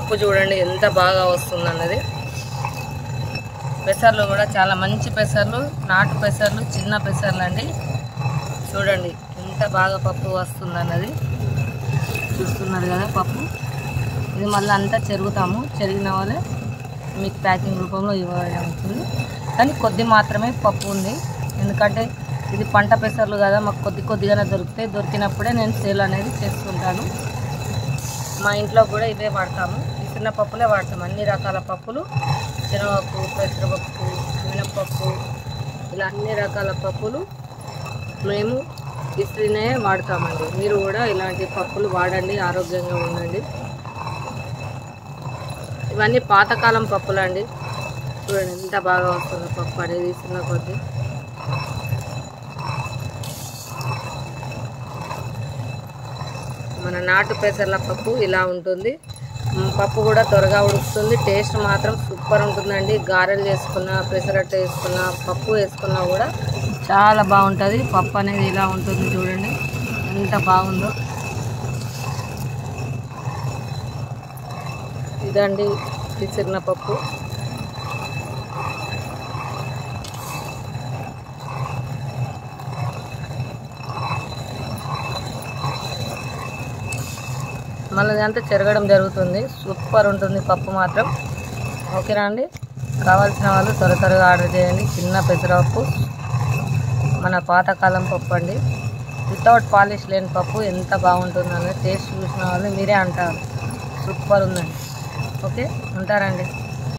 పప్పు చూడండి ఎంత బాగా వస్తుంది అన్నది. పెసర్లు కూడా చాలా మంచి పెసర్లు, నాటు పెసర్లు, చిన్న పెసర్లు అండి. చూడండి ఎంత బాగా పప్పు వస్తుంది అన్నది. చూస్తున్నారు కదా పప్పు. ఇది మళ్ళీ అంతా చెరుగుతాము. చెరిగిన వాళ్ళే మీకు ప్యాకింగ్ రూపంలో ఇవ్వబడుతుంది. కానీ కొద్ది మాత్రమే పప్పు ఉంది, ఎందుకంటే ఇది పంట పెసర్లు కదా, మాకు కొద్దిగానే దొరుకుతాయి. దొరికినప్పుడే నేను సేల్ అనేది చేస్తుంటాను. మా ఇంట్లో కూడా ఇవే వాడతాము, ఈ చిన్న పప్పులే వాడతాము. అన్ని రకాల పప్పులు, శనగపప్పు, పెసరపప్పు, మినపప్పు, ఇలా అన్ని రకాల పప్పులు మేము ఇస్త్రీనే వాడతామండి. మీరు కూడా ఇలాంటి పప్పులు వాడండి, ఆరోగ్యంగా ఉండండి. ఇవన్నీ పాతకాలం పప్పులు అండి. చూడండి ఎంత బాగా వస్తుంది పప్పు అనేది చిన్న కొద్ది. మన నాటు పెసర్ల పప్పు ఇలా ఉంటుంది. పప్పు కూడా త్వరగా ఉడుకుతుంది. టేస్ట్ మాత్రం సూపర్ ఉంటుందండి. గారెలు చేసుకున్నా, పెసరట్టు వేసుకున్నా, పప్పు వేసుకున్నా కూడా చాలా బాగుంటుంది. పప్పు అనేది ఇలా ఉంటుంది. చూడండి ఎంత బాగుందో. ఇదండి పిసిరిన పప్పు. మళ్ళీ అంతా చెరగడం జరుగుతుంది. సూపర్ ఉంటుంది పప్పు మాత్రం. ఓకేనా అండి? కావాల్సిన వాళ్ళు త్వరగా ఆర్డర్ చేయండి. చిన్న పెసరపప్పు, మన పాతకాలం పప్పు అండి. వితౌట్ పాలిష్ లేని పప్పు ఎంత బాగుంటుందని టేస్ట్ చూసిన వాళ్ళు మీరే అంటారు. సూపర్ ఉందండి. ఓకే, ఉంటారండి.